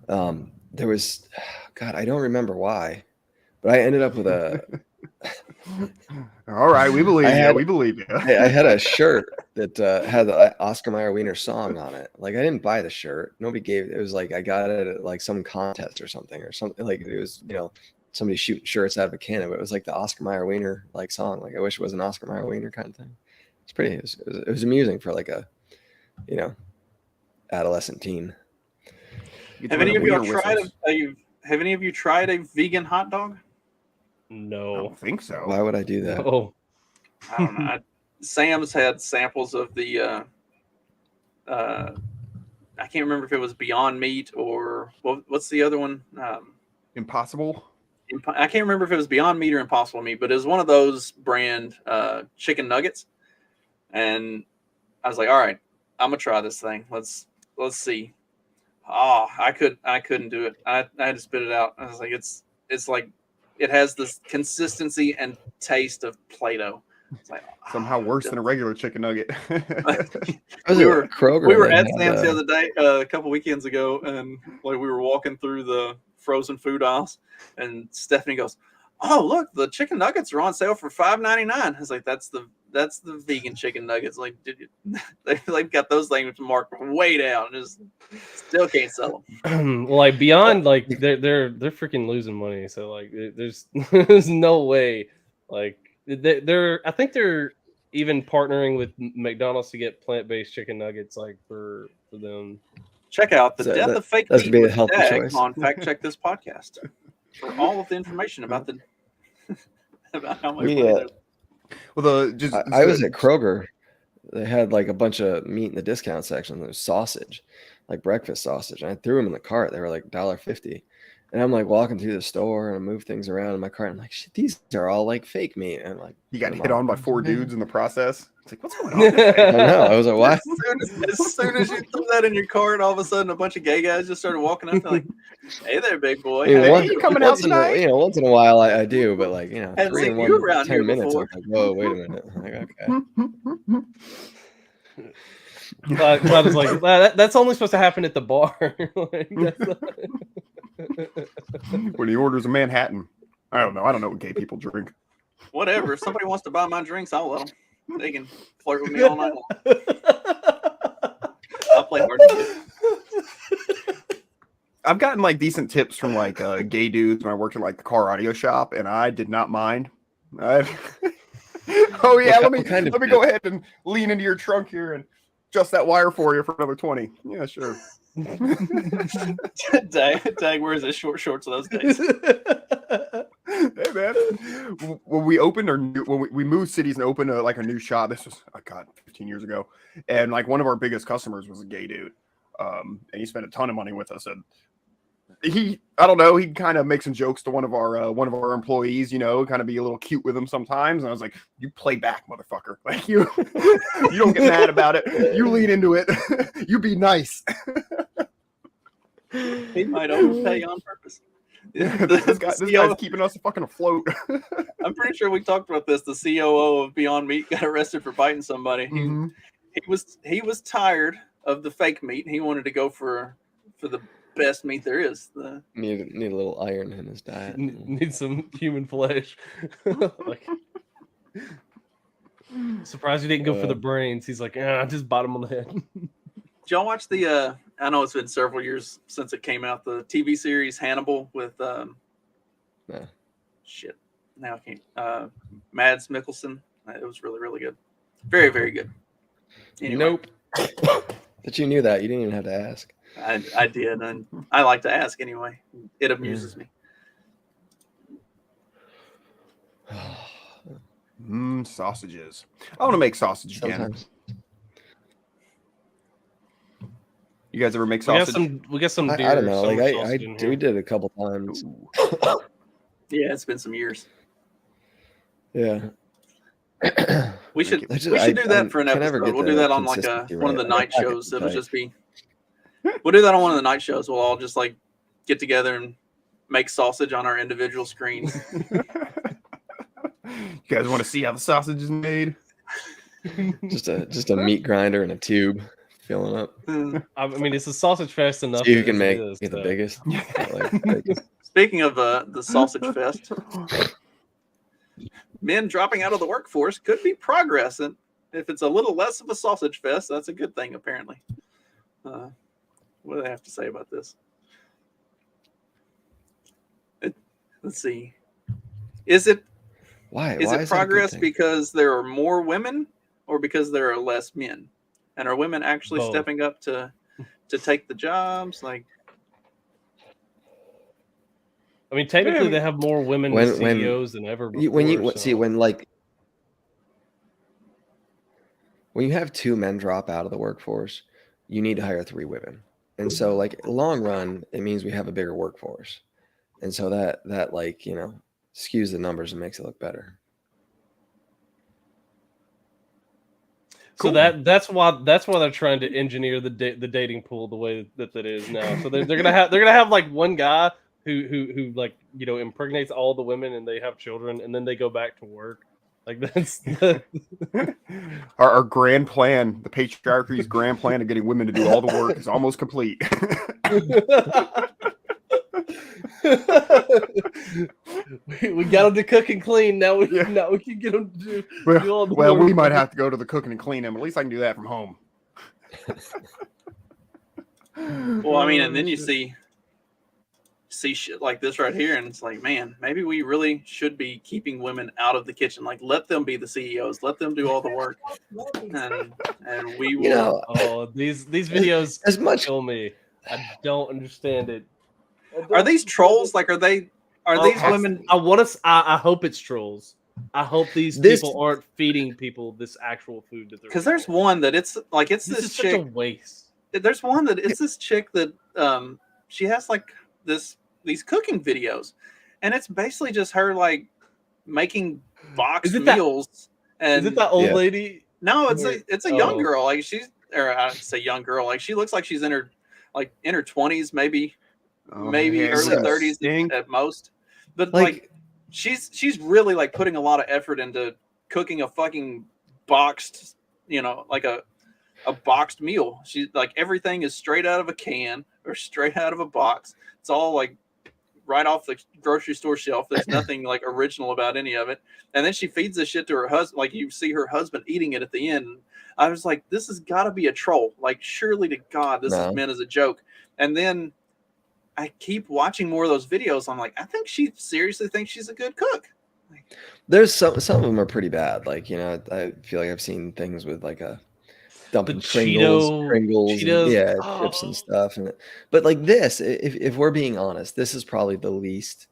there was, God, I don't remember why, but I ended up with a. All right, we believe you. We believe you. I had a shirt that had the Oscar Mayer Wiener song on it. Like, I didn't buy the shirt. Nobody gave it. It was like I got it at like some contest or something. Like it was, somebody shooting shirts out of a cannon, but it was like the Oscar Mayer Wiener like song. Like, I wish it was an Oscar Mayer Wiener kind of thing. It's pretty. It was amusing for like a, adolescent teen. Have any of you tried a vegan hot dog? No, I don't think so. Why would I do that? Oh, I don't know. Sam's had samples of the. I can't remember if it was Beyond Meat or what's the other one. Impossible. I can't remember if it was Beyond Meat or Impossible Meat, but it was one of those brand chicken nuggets. And I was like, all right, I'm gonna try this thing. Let's see. Oh, I couldn't do it. I had to spit it out. I was like, it's like it has this consistency and taste of Play-Doh. It's like somehow worse than a regular chicken nugget. we were at Sam's the other day, a couple weekends ago, and like we were walking through the frozen food aisles, and Stephanie goes, "Oh, look, the chicken nuggets are on sale for $5.99." I was like, "That's the vegan chicken nuggets." Like, they've got those things marked way down. Just still can't sell them. Well, like Beyond, like they're freaking losing money. So like, there's no way. Like I think they're even partnering with McDonald's to get plant-based chicken nuggets, like for them. Check out the death of fake meat with Dag on Fact Check This podcast for all of the information about about how much. Well, I was at Kroger. They had like a bunch of meat in the discount section. There was sausage, like breakfast sausage. And I threw them in the cart. They were like $1.50. And I'm like walking through the store and I move things around in my cart. I'm like, shit, these are all like fake meat. And I'm like, you got hit on by 4 dudes in the process. It's like, what's going on? I know. I was like, what? As soon as you threw that in your cart, all of a sudden a bunch of gay guys just started walking up. They're like, "Hey there, big boy. Hey, you coming out tonight?" Once in a while I do, but like, 3 in 1, 10 minutes. Before. I'm like, whoa, wait a minute. I'm Cloud like, okay. is like, that's only supposed to happen at the bar. Like, when he orders a Manhattan. I don't know what gay people drink. Whatever. If somebody wants to buy my drinks, I'll let them. They can flirt with me all night long. I'll play hard to get. I've gotten like decent tips from like gay dudes when I worked at like the car audio shop, and I did not mind. Oh yeah, let me go ahead and lean into your trunk here and adjust that wire for you for another 20. Yeah, sure. Dag wears his short shorts those days. Hey man, when we opened when we moved cities and opened like a new shop, this was 15 years ago, and like one of our biggest customers was a gay dude, and he spent a ton of money with us, and he'd kind of make some jokes to one of our employees, kind of be a little cute with him sometimes, and I was like, you play back, motherfucker, like you don't get mad about it, you lean into it, you be nice. He might overpay on purpose. This guy's keeping us fucking afloat. I'm pretty sure we talked about this. The COO of Beyond Meat got arrested for biting somebody. Mm-hmm. He was tired of the fake meat. He wanted to go for the best meat there is. Need a little iron in his diet. Need some human flesh. Like, surprised he didn't go for the brains. He's like, I just bought him on the head. Did y'all watch the I know it's been several years since it came out, the TV series Hannibal with shit. Now I can't. Mads Mikkelsen. It was really, really good. Very, very good. Anyway. Nope. But you knew that. You didn't even have to ask. I did, and I like to ask anyway. It amuses me. Sausages. I want to make sausage again. You guys ever make sausage? We got some deer. I don't know. Like we did it a couple times. Yeah, it's been some years. Yeah. We should do that for an episode. We'll do that on like one of the night shows. It'll just be. We'll do that on one of the night shows. We'll all just like get together and make sausage on our individual screens. You guys want to see how the sausage is made? just a meat grinder and a tube filling up. I mean, it's a sausage fest enough. So you can make it the biggest. Speaking of the sausage fest, men dropping out of the workforce could be progress, and if it's a little less of a sausage fest, that's a good thing apparently. What do they have to say about this? Let's see. Is it progress because there are more women, or because there are less men? And are women actually stepping up to take the jobs? Like, I mean, technically, they have more women CEOs than ever before. When you have 2 men drop out of the workforce, you need to hire 3 women. And so, like, long run, it means we have a bigger workforce. and so that like skews the numbers and makes it look better. So that's why they're trying to engineer the dating pool the way that it is now. So they're gonna have like one guy who like impregnates all the women and they have children and then they go back to work. Like that's our grand plan, the patriarchy's grand plan of getting women to do all the work is almost complete. we got them to cook and clean. Now we can get them to do all the work. We might have to go to the cooking and clean them. At least I can do that from home. Well, I mean, and then you see shit like this right here, and it's like, man, maybe we really should be keeping women out of the kitchen. Like, let them be the CEOs, let them do all the work, and we will. Oh, these videos as much kill me. I don't understand it. Are these trolls? Like, are these women? I hope it's trolls. I hope these people aren't feeding people this actual food that they're. Because there's one that it's this chick. Such a waste. There's one that it's this chick that she has like these cooking videos, and it's basically just her like making boxed meals. Is it that old lady? No, it's a young girl. Like I say young girl. Like she looks like she's in her 20s, maybe early 30s at most. But like she's really like putting a lot of effort into cooking a fucking boxed, like a boxed meal. She like everything is straight out of a can or straight out of a box. It's all like right off the grocery store shelf. There's nothing like original about any of it. And then she feeds this shit to her husband. Like you see her husband eating it at the end. I was like, this has got to be a troll. Like surely to God, this is meant as a joke. And then I keep watching more of those videos. I'm like, I think she seriously thinks she's a good cook. There's some of them are pretty bad. Like, I feel like I've seen things with like a dumping Pringles, chips and stuff. But like this, if we're being honest, this is probably the least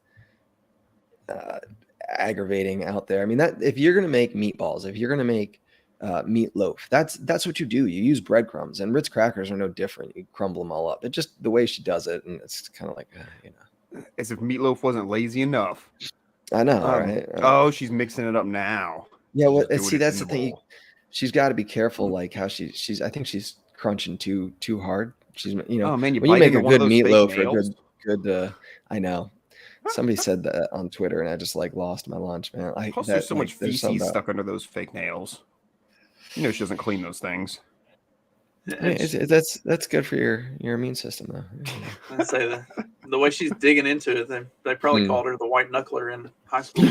aggravating out there. I mean, that if you're gonna make meatballs, if you're gonna make meatloaf, that's what you do. You use breadcrumbs, and Ritz crackers are no different. You crumble them all up. It's just the way she does it, and it's kind of like as if meatloaf wasn't lazy enough. I know, right? Oh, she's mixing it up now. Yeah, well, see, that's the thing. She's got to be careful, like how she's. I think she's crunching too hard. She's, oh man, when you make a good meatloaf or good. I know. Somebody said that on Twitter, and I just like lost my lunch, man. Plus, there's so much feces stuck under those fake nails. She doesn't clean those things. That's good for your immune system, though. I'd say the way she's digging into it, they probably called her the white knuckler in high school.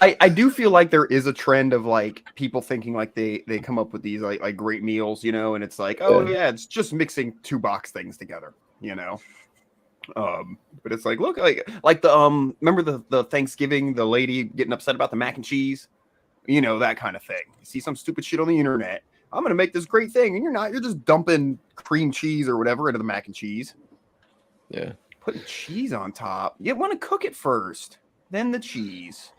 I do feel like there is a trend of like people thinking like they come up with these like great meals, and it's like, oh yeah, it's just mixing two box things together, but it's like, look, like the remember the Thanksgiving, the lady getting upset about the mac and cheese, that kind of thing. You see some stupid shit on the internet, I'm gonna make this great thing, and you're just dumping cream cheese or whatever into the mac and cheese. Yeah, putting cheese on top. You want to cook it first, then the cheese.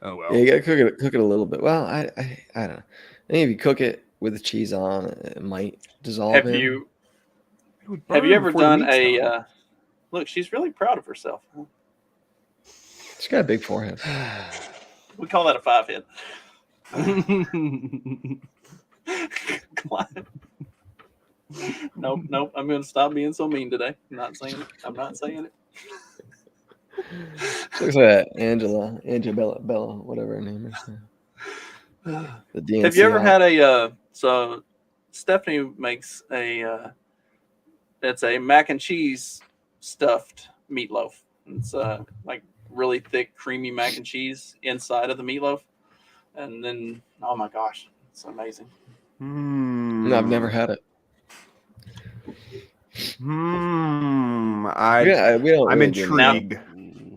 Oh well. Yeah, you gotta cook it a little bit. Well, I don't know. I think if you cook it with the cheese on, it might dissolve. Have you ever done a? Look, she's really proud of herself. She's got a big forehead. We call that a 5 head. Nope. I'm going to stop being so mean today. I'm not saying it. She looks like Angela, Bella, whatever her name is. The DNC. Have you ever had a? So Stephanie makes it's a mac and cheese stuffed meatloaf. It's like really thick, creamy mac and cheese inside of the meatloaf, and then oh my gosh, it's amazing. No, I've never had it. I'm intrigued.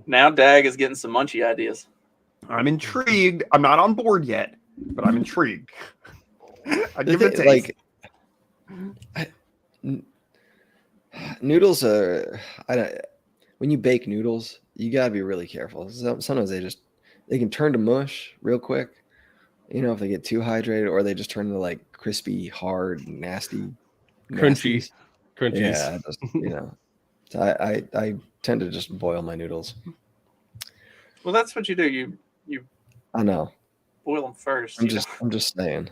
Now Dag is getting some munchy ideas. I'm intrigued. I'm not on board yet, but I'm intrigued. I give it a taste. Noodles are. When you bake noodles, you gotta be really careful. Sometimes they can turn to mush real quick, You know, if they get too hydrated or they just turn into like crispy, hard, nasty, Crunchy. nasties. Yeah, so I tend to just boil my noodles. Well, that's what you do. You I know. boil them first. I'm just saying.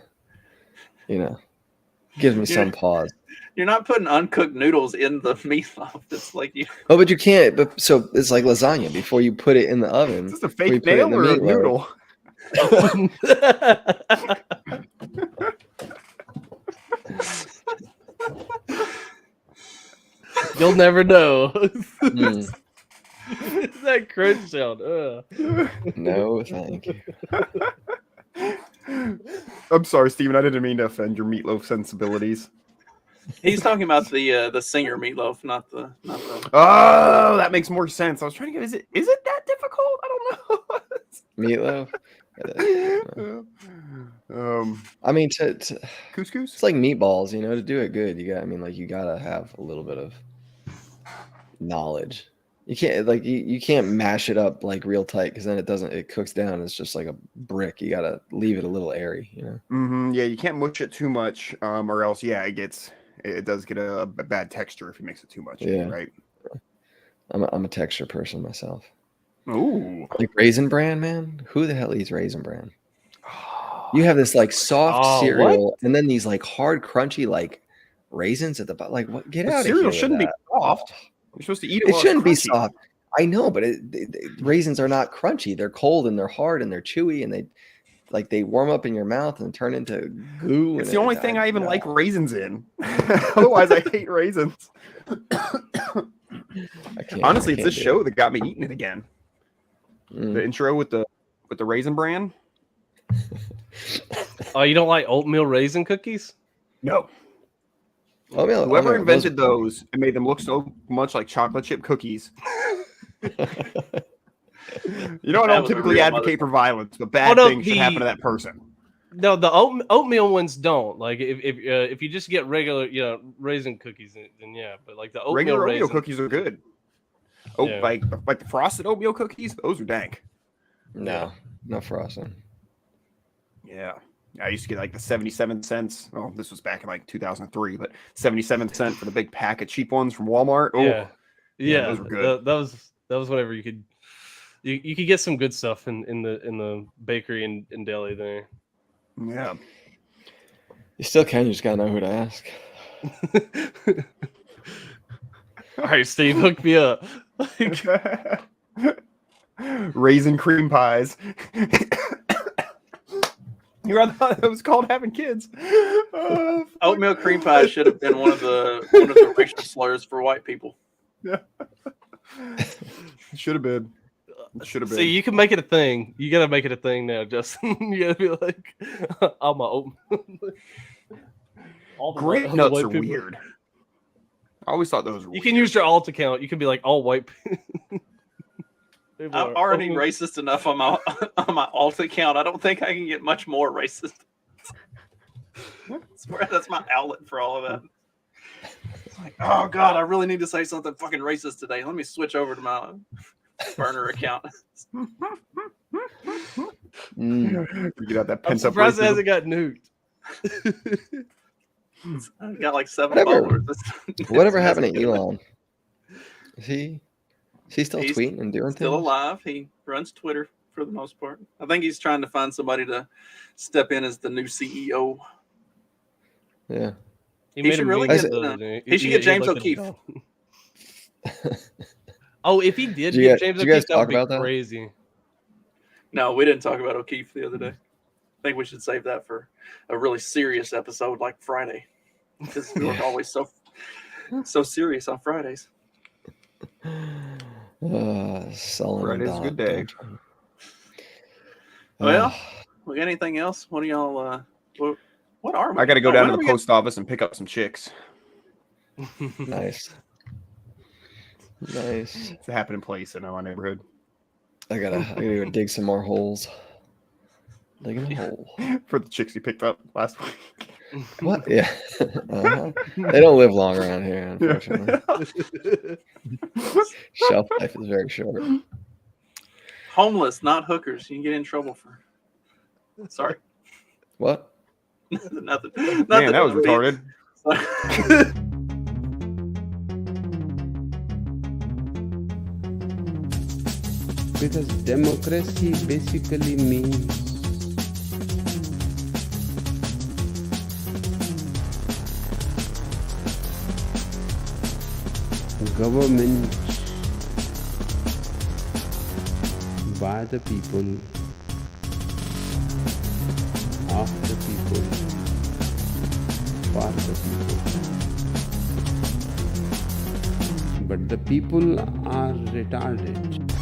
Gives me some pause. You're not putting uncooked noodles in the meatloaf. It's like you. Oh, but you can't. But so it's like lasagna. Before you put it in the oven, is this a fake nail or a noodle? You'll never know. That crunch sound. No, thank you. I'm sorry, Steven. I didn't mean to offend your meatloaf sensibilities. He's talking about the singer meatloaf, not the. Oh, that makes more sense. I was trying to get. Is it that difficult? I don't know. Meatloaf. I mean, to couscous. It's like meatballs. To do it good, you gotta have a little bit of knowledge. You can't you can't mash it up like real tight because then it cooks down. It's just like a brick. You gotta leave it a little airy. Yeah, you can't mush it too much, or else it does get a bad texture if you mix it too much. Yeah, right. I'm a texture person myself. Ooh, like Raisin Bran, man. Who the hell eats Raisin Bran? You have this like soft cereal, and then these like hard, crunchy like raisins at the bottom. Like, what? Get out of here! Cereal shouldn't be soft. You're supposed to eat it. It shouldn't be soft. I know, but raisins are not crunchy. They're cold and they're hard and they're chewy and they warm up in your mouth and turn into goo. It's the only thing I even like raisins in. Otherwise, I hate raisins. Honestly, it's this show that got me eating it again. The intro with the Raisin Bran. Oh, you don't like oatmeal raisin cookies? No. Whoever invented those and made them look so much like chocolate chip cookies. I don't typically advocate for violence, but bad things should happen to that person. No, the oatmeal ones don't. Like if you just get regular, raisin cookies, then yeah. But like the oatmeal cookies are good. Like the frosted oatmeal cookies, those are dank. No frosting. Yeah. I used to get like the 77 cents. Oh, this was back in like 2003, but 77 cents for the big pack of cheap ones from Walmart. Oh, yeah, those were good. That was whatever you could get some good stuff in the bakery in deli there. Yeah, you still can. You just gotta know who to ask. All right, Steve, hook me up. Raisin cream pies. It was called having kids. Oatmeal cream pie should have been one of the racial slurs for white people. Yeah, should have been. See, you can make it a thing. You gotta make it a thing now, Justin. You gotta be like, I'm a oatmeal. Grape nuts are weird. I always thought those were weird. Can use your alt account. You can be like all white. I'm already racist enough on my alt account. I don't think I can get much more racist. I swear that's my outlet for all of that. It's like, oh god, I really need to say something fucking racist today. Let me switch over to my burner account. Get out that I'm surprised it hasn't got nuked. I got like 7 followers. Whatever happened to Elon? Is he still tweeting and doing still things? Alive. He runs Twitter for the most part. I think he's trying to find somebody to step in as the new CEO. Yeah. He should really get he should get James O'Keefe. Oh, if he did get James O'Keefe, that would be crazy. No, we didn't talk about O'Keefe the other day. I think we should save that for a really serious episode like Friday. Because we're always so serious on Fridays. Friday's a good day. Well, we got anything else? What do y'all? What are we? I got to go down to the post office and pick up some chicks. Nice. It's a happening place in our neighborhood. I gotta go dig some more holes. Digging a hole for the chicks you picked up last week. What? Yeah. They don't live long around here, unfortunately. Shelf life is very short. Homeless, not hookers. You can get in trouble for. Sorry. What? Nothing. Man, that was retarded. Because democracy basically means government by the people, of the people, for the people. But the people are retarded.